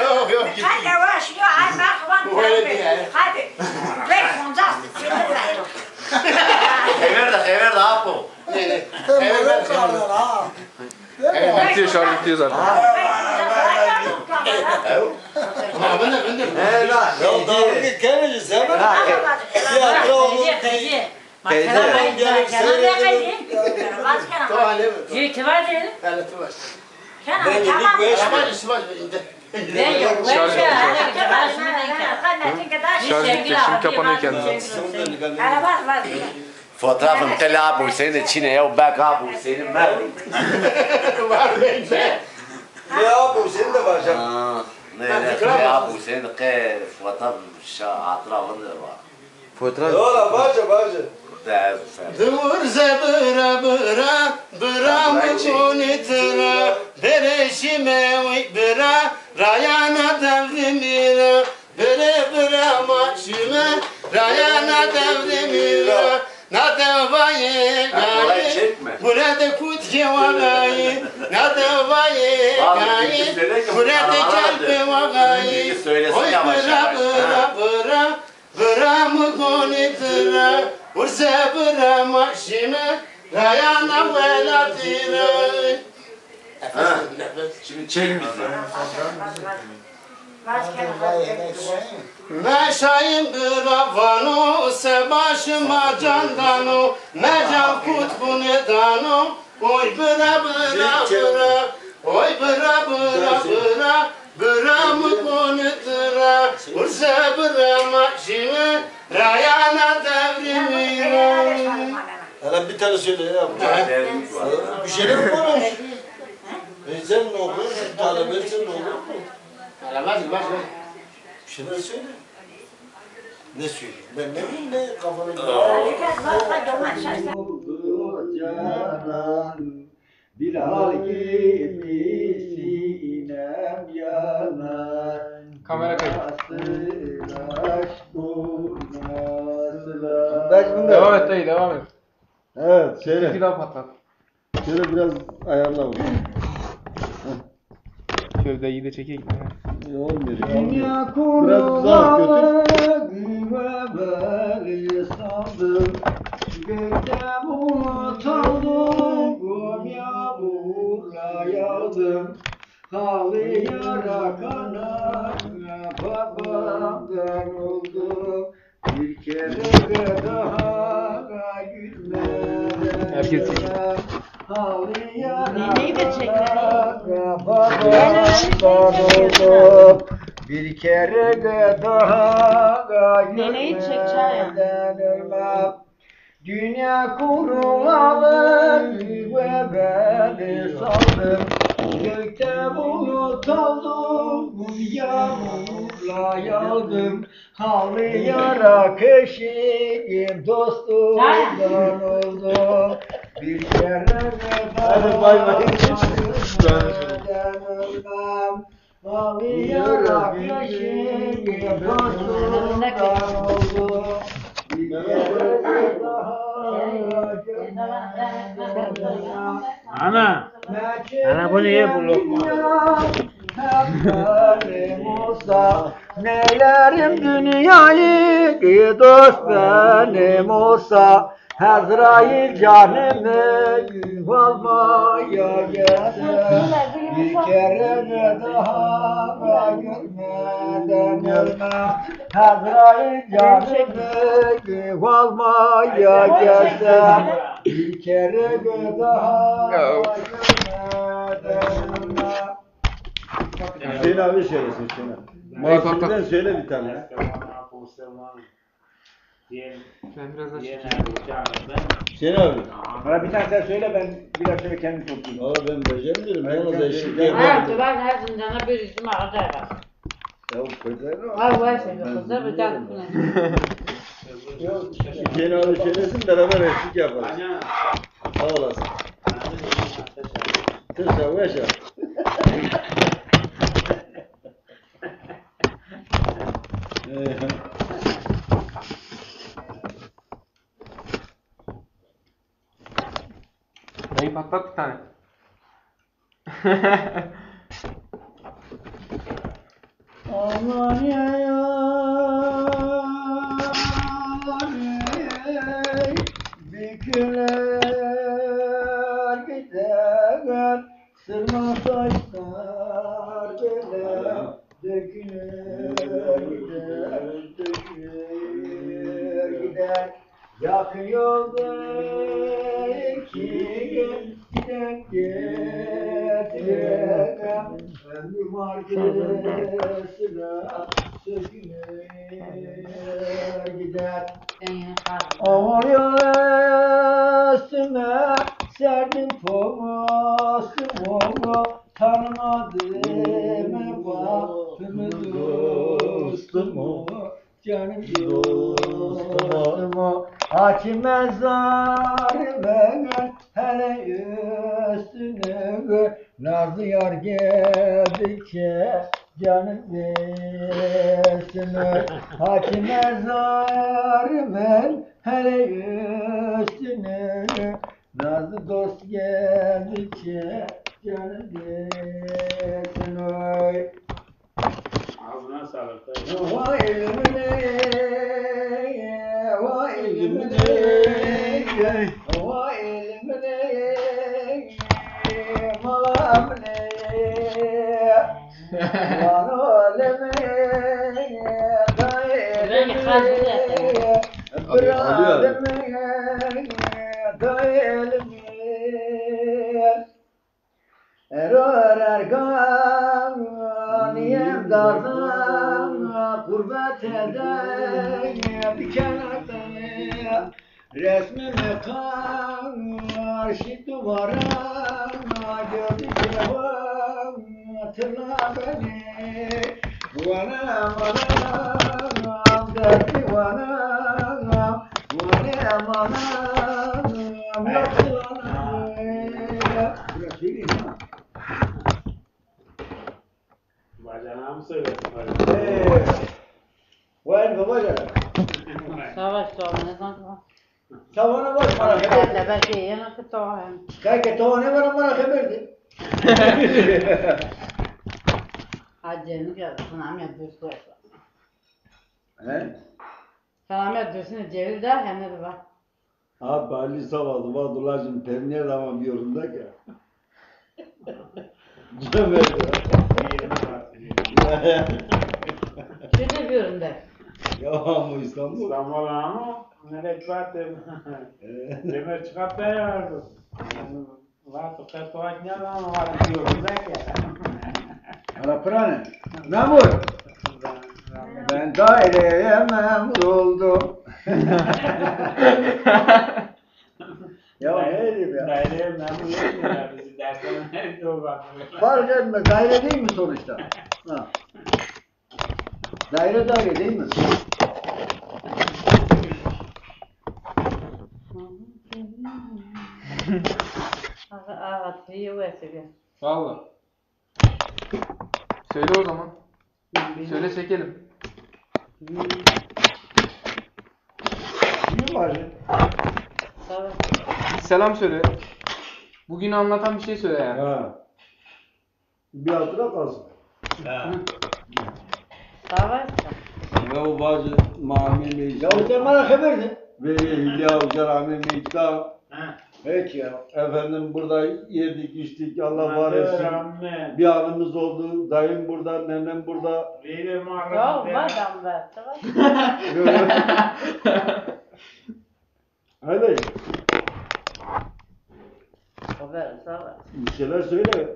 Yok yok git. Hadi yavaş ya ay bak hadi. Ver koncaktı sinir ver. Hever de abi. Evet Bitiyor şarkı bitiyor zaten. Ya dalga kendisi sen mi? Tiyatro olur. Kaydı. Makara kaydı. Kenan kaydı. Yüzü var diyelim. Ben yedik bu eş mi? Ben yok. Ben şey. Şarj bitti. Şimdi kapanıyor kendisi. Fotoğrafım tele abi Hüseyin'in Çin'e ya bak abi Hüseyin'in ben. Ne abi senin de var canım. Ne abi Hüseyin'in ke fotoğraf hatıravında var. Yola baca. Dur zebra bıra bıra mıçunitira bereşime bıra rayana devrimira bıra maşime rayana devrimira nadavaye gayi burada kutke vagayi nadavaye gayi burada kelpe vagayi oy bıra bıra mıçunitira Urzebra maşime rayana veladire. Şimdi çek bizi. Meşayim gravano se başıma candano mecan kutbunu dano oy bıra bıra bıra oy bıra bıra bıra bıra mı konutura urze bıra maşime rayana devrimi. Hele bir tane söyle ya. Bir şeyler mi konuş? Sen ne okuyorsun? Talebe sen ne okuyorsun? Alamaz. Bir şeyler söyle. Ne söyleyeyim? Ben ne bileyim ne kafana Bilal gibi sinem yanar. Kamera kayıt. Devam et dayı devam et. Evet söyle. Bir daha patlat. Şöyle biraz ayarla. Şöyle dayıyı da çekeyim. Olmuyor. Dünya Biraz uzak götür. güveveli sandım. Gökte bulut aldım. Konya burayaldım. Halı yara kana babamdan oldum. Bir kere daha gülmeden. Herkes çekin. Halı yara Neyi de çeker? babamdan oldum. Bir kere daha Neneyi çek Çağya. gülmeden ölmem. Dünya kurulalı ve beni saldım. Gökte bulut aldım, yağmurla yağdım. Halı yara keşiğim dostumdan oldum. Bir kere Hadi bay bay. gülmeden ölmem. Halı yara keşiğim dostumdan oldum. Bir kere daha Ana. Ana bu niye bu lokma? olsa neylerim dünyayı ki dost benim olsa Hazrail canımı almaya geldi. Bir kere daha görmeden ölmem. Hazrail canımı almaya geldi. Bir kere daha görmeden ölmem. Hüseyin abi söylesin Hüseyin abi. Mahsulden söyle bir tane. Ben biraz daha çekeyim. Hüseyin abi. Bana bir tane sen söyle ben biraz şöyle kendim toplayayım. Valla ben beceremiyorum. Yalnız eşlik Ha, yapmadım. duvar her zindana bir yüzüm ağacak. Ya koyacağım. Var var şimdi kızlar bir tane bu ne? Hüseyin abi söylesin beraber eşlik yaparız. Sağ olasın. Teşekkür ederim. Dayı patlat bir tane. Aman büküler gider, sırma saçlar böyle dökülür gider. Yakıyordu iki giden getirem, ömrüm arkasına sökülür gider. Ağlıyor üstüme serdim postumu, tanımadım bakımı dostumu, canım dostumu. Hakim mezarı ben hele üstüne, nazlı yar geldikçe canım üstüne. Hakim mezarı ben hele üstüne, nazlı dost geldikçe canım üstüne. Ağzına sağlık. Vay elimine, vay elimine. Gurbet eden bir kenarda resmime karşı duvara gördü cevap hatırla beni vanam vanam derdi vanam vanam vanam nasıl anam burası değil mi? Bacanağımı söyledim. Vay babacığım. Savaş ne zaman? Savana var bana Ben de belki yanık toğum. Kayke tavane var bana haberdi. Hacı'nın geldi. Sanam yapıyorsun. He? Sanam yapıyorsun. Cevil de hem de var. Abi Ali Savalı Vadulacım temniye zaman bir yorumda ki. Cömert. Şöyle bir üründe. Ya ama İstanbul. İstanbul ama nereye çıkarttım? Demir çıkarttı ya. Var tutar tuvalet ne zaman var diyorum belki. Hala prane. Memur. Ben daireye memur oldum. Ya ne diyeyim ya? Daireye memur etmiyor ya bizi derslerine nerede o bak. Fark etmez. Daire değil mi sonuçta? Ha. Daire değil mi? Valla. Söyle o zaman. Söyle çekelim. Ne var? Selam söyle. Bugün anlatan bir şey söyle yani. Ha. Bir hatıra kalsın. Savaş. Ya o bazı mamil meclis. Ya sen bana haberdin. Ve Hülya Ucarami Meclis'ta. Evet ya. Efendim burada yedik içtik Allah var etsin. Bir anımız oldu. Dayım burada, nenem burada. Verir mi Yok madem ben. Savaş. Öyle. Haber savaş. Bir şeyler söyle.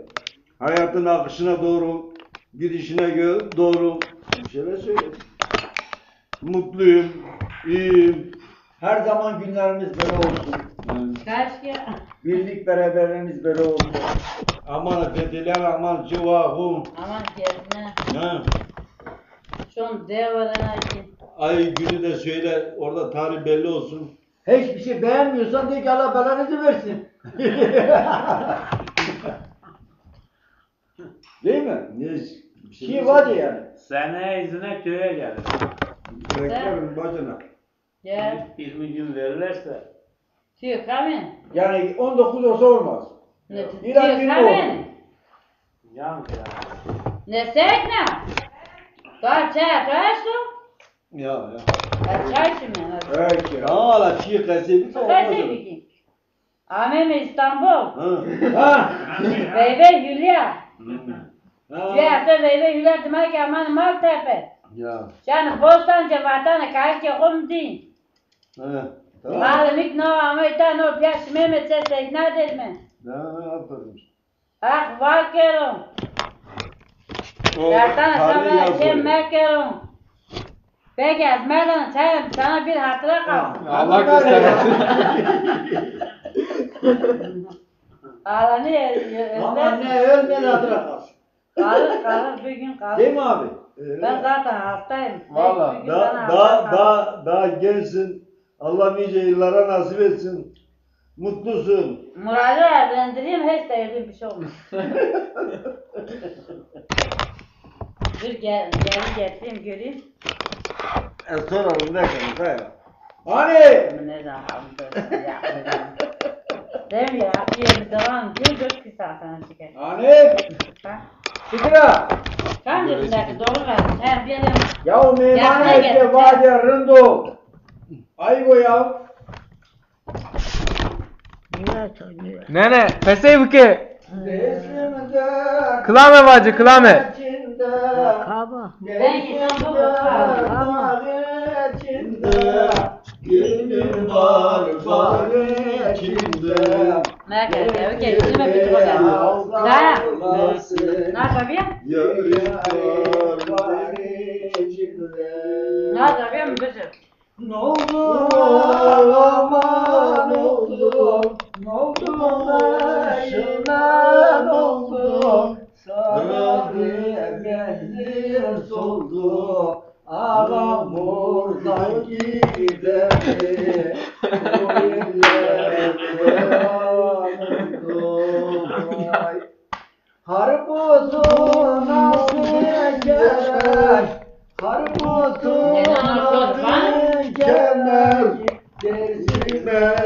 Hayatın akışına doğru, gidişine doğru bir şeyler söyle. Mutluyum, iyiyim. Her zaman günlerimiz böyle olsun. Keşke. Birlik beraberliğimiz böyle olsun. Aman fethiler, aman cevahum. Aman gezme. Ha. Şun devrene ki. Ay günü de söyle, orada tarih belli olsun. Hiçbir şey beğenmiyorsan de ki Allah belanızı versin. Değil mi? Ne? Şey var yani. Sene izine köye gelir. Beklerim bacana. Gel. 20 gün verirlerse. Tüy kamin. Yani 19 olsa olmaz. Ne tüy İran günü kamin. Yan ya. Ne sekne? Daha çay koyarsın. Ya. Çay şimdi. Evet ya. Hala çiğ kaseti Kaç bir Amem İstanbul. Ha. Beybe Hülya. Ha. Bir hafta beybe Hülya demek ki aman Maltepe. Ya. Yani Bostancı vatanı kalki kum din. Ha. Malimik no ama itano piyaş Mehmet ses ikna değil mi? Ne yaparım? Ah vakerum. Yerden sana şey mekerum. Peki ezmerden sana bir hatıra kal. Allah göstermesin. Ağlanı Ama ne ölmedi hatıra kalsın. kalır bir gün kalır. Değil mi abi? Ben zaten hastayım. Vallahi. Bir gün bana hasta Daha gençsin. Allah nice yıllara nasip etsin. Mutlusun. Murat'ı evlendireyim hiç de öyle bir şey olmaz. Dur gel getireyim göreyim. Soralım derken kaya. Hani? Ne zaman böyle yapacağım. Değil mi ya? Bir zaman bir dört bir saat sonra çıkar. Hani? Sıkıra. Kaç yaşındaki doğru ver. Her diyelim. Ya o meyvane Yakına işte gel. var ya rındo. Aygo ya. Nene, pesey bu ki. Klame bacı, klame. Gönül var var içinde. Merkez evi geçtiğime bir tuvalet. Kaya. Ne yapayım? Yürek var içinde. Ne yapayım kızım? Ne oldu aman oldu. Ne oldu başına ne oldu. Sarardı geldi soldu. Ağam oradan giderdi. O yerlerde anıldım. Harputu nasıl gelir? Harputu nasıl gelir? Dersime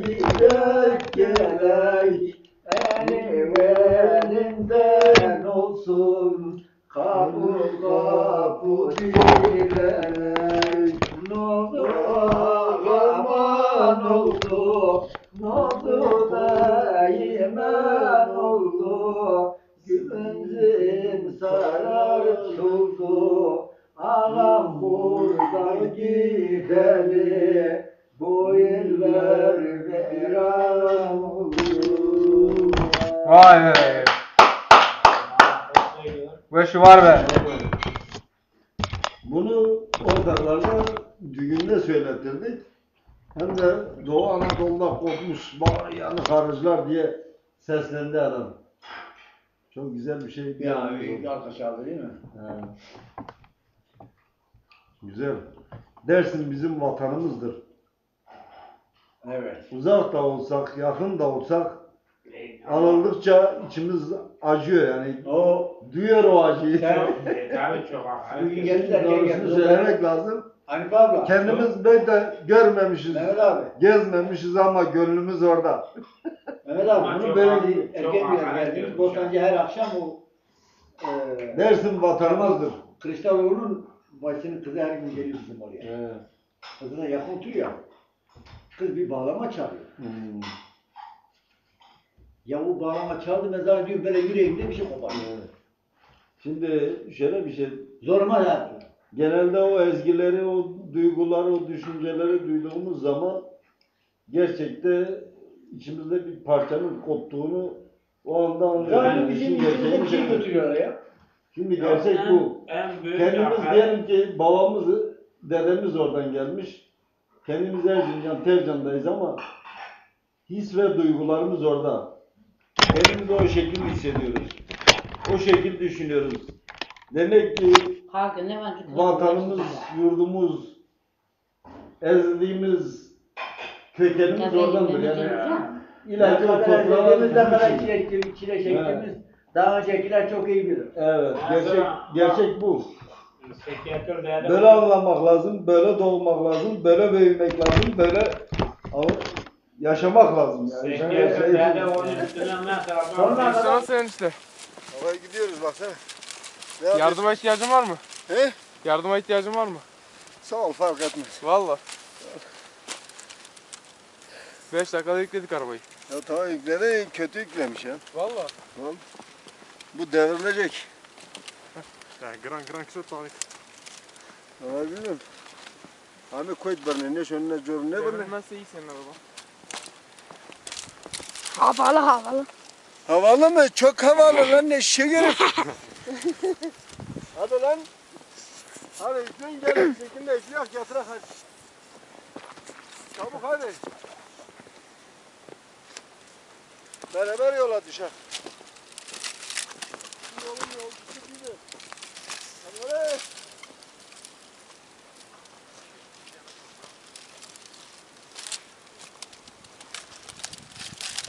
gidek gelek. Elim elinden olsun. Kapı kapı dilek. Ne oldu aman oldu. Ne oldu dayimen oldu. Gülüncüm sararıldı. Ağam buradan gideli. Bu yıllar veren oldu. Vay be. Bu şu var be. Bunu ortaklarla düğünde söyletirdik. Hem de Doğu Anadolu'da kopmuş yani karıcılar diye seslendi adam. Çok güzel bir şey. Ya bir alkış aldı değil mi? He. Güzel. Dersin bizim vatanımızdır. Evet. Uzak da olsak, yakın da olsak anıldıkça içimiz acıyor yani. O duyuyor o acıyı. Tabii çok. bugün geldiler. Doğrusunu söylemek lazım. Hanif abla. Kendimiz belki de görmemişiz, Mehmet abi. gezmemişiz ama gönlümüz orada. Mehmet abi Ama bunu çok böyle haklı, bir çok erkek haklı bir geldiniz. diyormuş Bostancı her akşam o Dersin vatanımızdır. Kılıçdaroğlu'nun başının kızı her gün geliyor bizim oraya. He. Kızına yakın oturuyor. Kız bir bağlama çalıyor. Ya o bağlama çaldı mezar diyor böyle yüreğimde bir şey koparıyor. Şimdi şöyle bir şey, Zoruma da yapıyor. genelde o ezgileri, o duyguları, o düşünceleri duyduğumuz zaman gerçekte içimizde bir parçanın koptuğunu o anda anlıyoruz. Yani bizim içimizde bir şey götürüyor oraya. Şimdi gerçek bu. En büyük Kendimiz zafer- diyelim ki babamız, dedemiz oradan gelmiş. Kendimiz Erzincan, Tercan'dayız ama his ve duygularımız orada. Kendimizi o şekilde hissediyoruz. O şekilde düşünüyoruz. Demek ki vatanımız, yurdumuz, ezdiğimiz kökenimiz oradandır. Yani ilahi o Ne kadar toprağa çile çektiğimiz daha öncekiler çok iyi bilir. evet, gerçek bu. Sekreter değerli- Böyle anlamak lazım, böyle doğmak lazım, böyle büyümek lazım, böyle yaşamak lazım yani. Sekreter değerli onun üstüne mesela- Sana sen işte. Havaya gidiyoruz baksana. Yardıma ihtiyacın var mı? He? Yardıma ihtiyacın var mı? Sağ ol, fark etmez. Valla. 5 dakikada yükledik arabayı. Ya tamam yükledi, kötü yüklemiş ya. Valla. Bu devrilecek. Yani gran kısa tarih. Ama bilmiyorum. Abi koyut bana ne şöyle ne cor ne böyle. Devrilmezse iyi senin araba. Havalı. Havalı mı? Çok havalı lan ne şeker. Hadi lan. Hadi yükleyin gelin. Şekilde yükleyak yatırak hadi. Çabuk hadi. Beraber yola düşer. Yolun yolcusu gibi. Hadi oraya.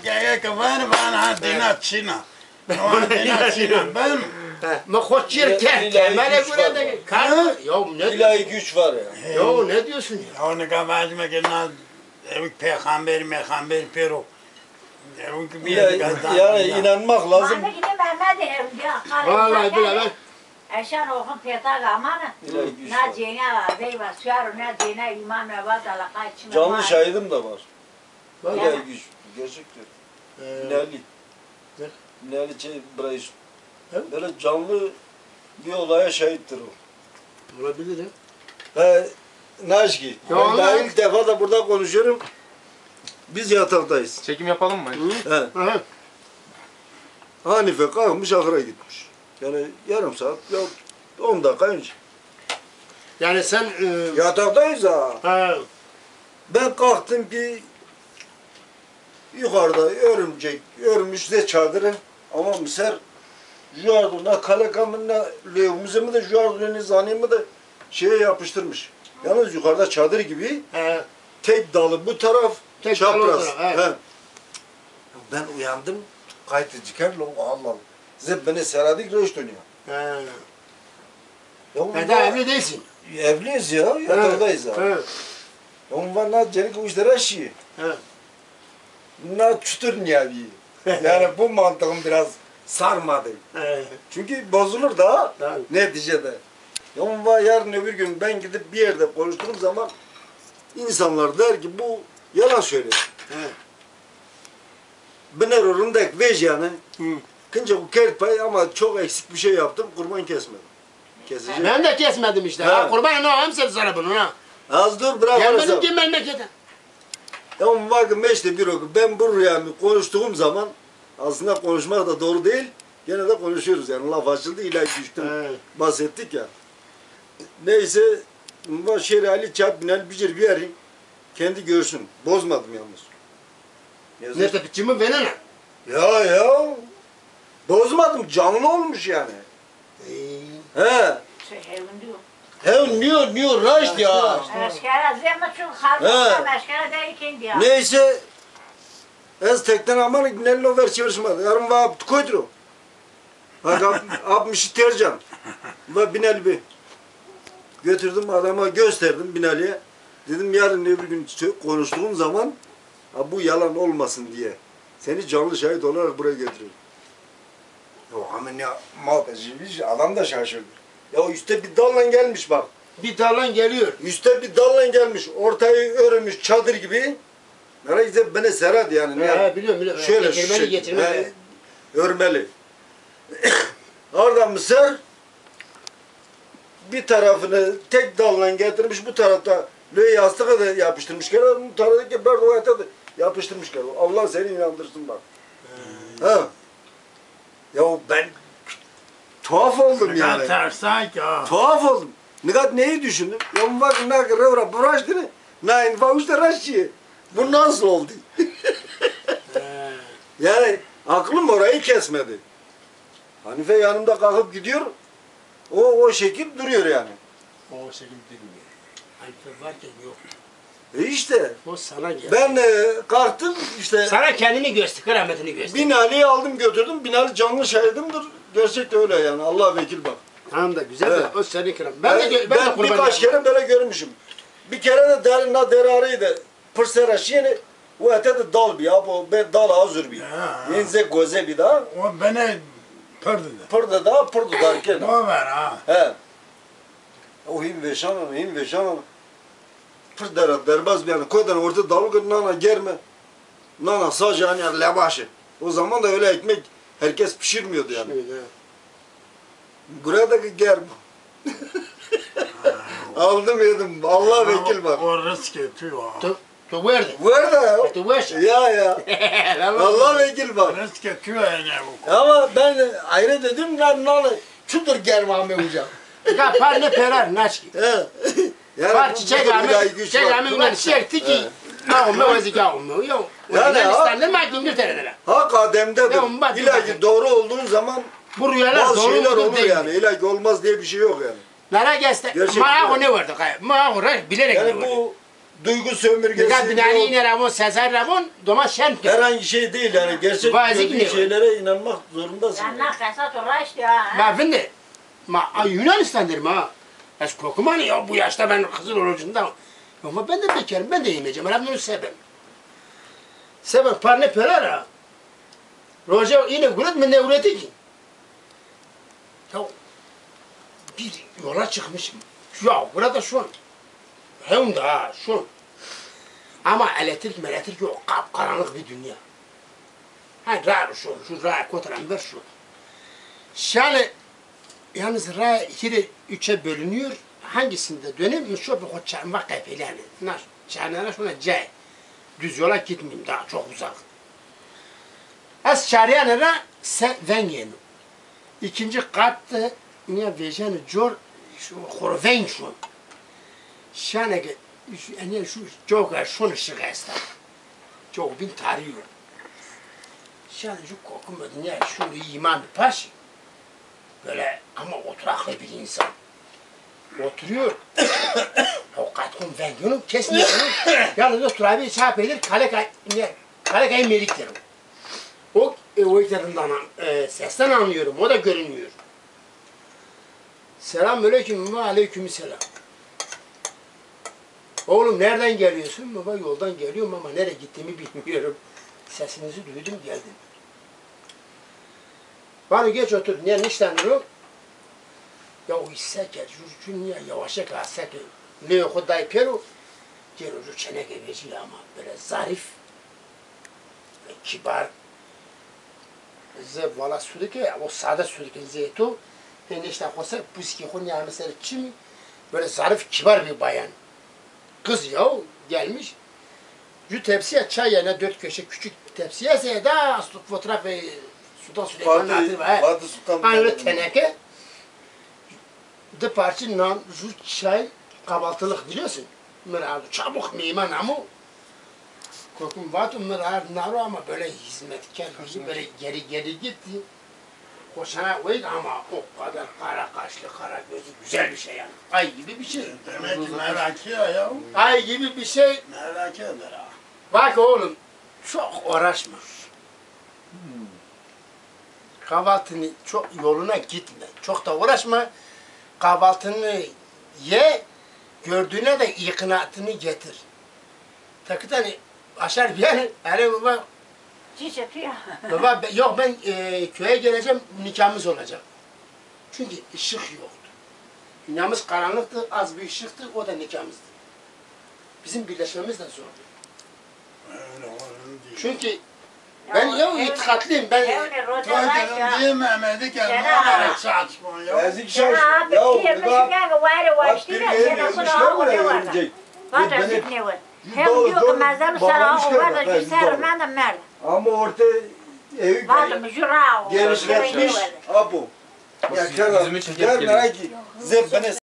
Gel kavar bana dina Çin'a. Dina Çin'a ben. Ma koçyer terk. Mele göre de kar. Ya ne? İlahi güç var ya. Ya ne diyorsun ya? Onu kavaz mı ki na peygamber pero. Yani inanmak lazım. Bana gidin Mehmet Vallahi bile Eşan okun petak amanı. Ne cene bey var, suar ne cene imam ne var da lakay içime. Canlı şahidim de var. İlahi güç Gerçektir. Binali. Ne? Binali Bryce. Böyle canlı bir olaya şahittir o. Olabilir ha. Naşki. Ben daha ilk defa da burada konuşuyorum. Biz yataktayız. Çekim yapalım mı? He. Hanife kalkmış ahıra gitmiş. Yani yarım saat ya 10 dakika önce. Yani sen... Yataktayız ha. Ha. Ben kalktım ki yukarıda örümcek örmüş de çadırı ama misal jarduna kalekamına levimizi de jarduna zanimi de şeye yapıştırmış. Yalnız yukarıda çadır gibi tek dalı bu taraf Tek çapraz. dalı o taraf, He. Ben uyandım kayıtıcı kerle Allah. Size beni seradik reş dönüyor. Sen daha evli değilsin. Evliyiz ya, yataktayız ya. Ondan ne celik o işlere şey. Ne çütür niyavi. Yani bu mantığım biraz sarmadı. Çünkü bozulur da neticede. Ama yarın öbür gün ben gidip bir yerde konuştuğum zaman insanlar der ki bu yalan söylüyor. Ben erorundaki vej yani. Kınca bu kertpay ama çok eksik bir şey yaptım, kurban kesmedim. Keseceğim. Ben de kesmedim işte. Ha, kurban ne hem sen sana bunu ha. Az dur bırak. Gelmedim ki memlekete. Ama bakın işte bir oku. Ben bu rüyamı konuştuğum zaman aslında konuşmak da doğru değil. Gene de konuşuyoruz yani laf açıldı ilahi düştüm. Bahsettik ya. Neyse Şehri Ali Çap Binal Bicir bir yerin kendi görsün. Bozmadım yalnız. Ne tepkimi bana ne? Ya. Bozmadım. Canlı olmuş yani. He. Niye raşt ya. Neyse ez tekten aman nello ver çevirişmedi. Yarın var koydur. Bak abmişi tercan. Ve Binali Bey. Götürdüm adama gösterdim Binali'ye. Dedim yarın öbür gün konuştuğum zaman bu yalan olmasın diye. Seni canlı şahit olarak buraya getiriyorum. Ya aman ya muhabbet adam da şaşırdı. Ya üstte bir dalla gelmiş bak. Bir dalla geliyor. Üstte bir dalla gelmiş. Ortayı örmüş çadır gibi. Nereye beni serad yani. Biliyorum. Şöyle Getirmeli. Örmeli. Oradan mısır bir tarafını tek dalla getirmiş. Bu tarafta löğü yastığa da yapıştırmış. Bu taraftaki berduvayete de yapıştırmış. Allah seni inandırsın bak. Ha. Ya ben tuhaf oldum yani. Tuhaf oldum. Nikat neyi düşündüm? Ya bak ne kadar bıraştı ne infauşta raşçı. Bu nasıl oldu? Yani aklım orayı kesmedi. Hanife yanımda kalkıp gidiyor. O şekil duruyor yani. O şekil durmuyor. Hanife varken yok. İşte. O sana geldi. Ben kalktım işte. Sana kendini göster, kerametini göster. Binali'yi aldım götürdüm. Binali canlı şahidimdir. Gerçekten öyle yani. Allah vekil bak. Tamam da güzel de o senin keramet. Ben birkaç kere böyle görmüşüm. Bir kere de derarıydı. Pırsera şiyeni o ete de dal bir ya. Bu ben dal hazır bir. Yenze göze bir daha. O beni pırdı da. Pırdı da pırdı derken. O ver ha. He. O him veşanan. Pır derbaz bir yani. Koydan orta dalı nana germe. Nana sadece hani lebaşı. O zaman da öyle ekmek herkes pişirmiyordu yani. Buradaki germe. Aldım yedim. Allah vekil bak. O risk ediyor. Tu verdi. Verdi. Tu verdi. Ya. Allah vekil bak. Risk ediyor yani bu. Ama ben ayrı dedim lan çudur germame hocam. Ya par ne perar naçki. Yani par çiçek ame ulan şerti ki. Ne olma vazika olmuyor. Yok. Yani İstanbul'da mı İngiltere'de? Ha kademde de ilaki doğru olduğun zaman bu rüyalar bazı doğru şeyler olur olur yani. İlaki olmaz diye bir şey yok yani. Nara geste. Maa o ne vardı kay? Maa o bilerek. Yani bu duygu sömürgesi. Ya binali iner ama Sezar Ramon domates şent. Herhangi şey değil yani. Gerçek gördüğün şeylere inanmak zorundasın. Yanına kasat uğraştı ya. Ben şimdi Yunanistan'dır ma. Es kokuma ne ya bu yaşta ben kızıl orucunda. Ama ben de bekarım, ben de yemeyeceğim. Ben bunu sevmem. Sevmem, parne perara. Roja yine gulet mi ne üreti ki? Ya bir yola çıkmışım. Ya burada şu an. Hem de ha şu an. Ama elektrik yok. Kapkaranlık bir dünya. Ha rar şu rar kotaran ver şu. Şöyle yalnız rar 2'de 3'e bölünüyor. Hangisinde döneyim? Şu bir koçan var kayfeleri. Naş. Şanlara şuna cay. Düz yola gitmeyeyim daha çok uzak. Az şariyanlara sen vengen. İkinci katta niye vejen jor şu horven şu. Şanege yani şu çok şunu şıgasta. Çok bin tarihi. Şan şu kokumu niye şu iman paş. Böyle ama oturaklı bir insan. Oturuyor. Avukat kum vengenum kesmiyor. Yalnız otur abi çay peynir kale meliktir. O iktidarinden sesten anlıyorum. O da görünmüyor. Selamünaleyküm ve aleykümselam. Oğlum nereden geliyorsun? Baba yoldan geliyorum ama nereye gittiğimi bilmiyorum. Sesinizi duydum geldim. Bana geç otur. Ne işleniyorum? Ya o hisseke, niye yavaşça kalsake. Ne yok dayı pero. Gel o çene gebeci ama böyle zarif ve kibar. Ze valla sudike, o sade sudike zeto. İşte kosa puski konya mesela çim böyle zarif kibar bir bayan. Kız ya gelmiş. Şu tepsiye çay yerine 4 köşe küçük tepsiye seyda fotoğraf ve Sultan Süleyman'ın hatırı var. Aynı teneke. De parça nan şu çay kahvaltılık biliyorsun. Mırağdı çabuk meyman ama. Korkum vatı mırağır naru ama böyle hizmetkar böyle geri gitti. Koşana koydu ama o kadar kara kaşlı, kara gözü güzel bir şey yani. Ay gibi bir şey. Demek ki merak ya. Ay gibi bir şey. Merak eder ha. Bak oğlum, çok uğraşma. Kahvaltını çok yoluna gitme. Çok da uğraşma. Kahvaltını ye, gördüğüne de iknaatını getir. Takıdan aşar bir yer, hele baba. Baba yok ben köye geleceğim, nikahımız olacak. Çünkü ışık yoktu. Dünyamız karanlıktı, az bir ışıktı, o da nikahımızdı. Bizim birleşmemiz de zordu. Çünkü ben ya itikatlıyım, ben... Tuvaketim diye Mehmet'i kendine olarak saçma ya. Ezik şans. Ya bu bak bir yemişler buraya verecek. Hem diyor ki mezarı sana o var da güzel ben de mer. Ama orta evi genişletmiş. Abu. Ya Yüzümü çekip geliyor. Zebene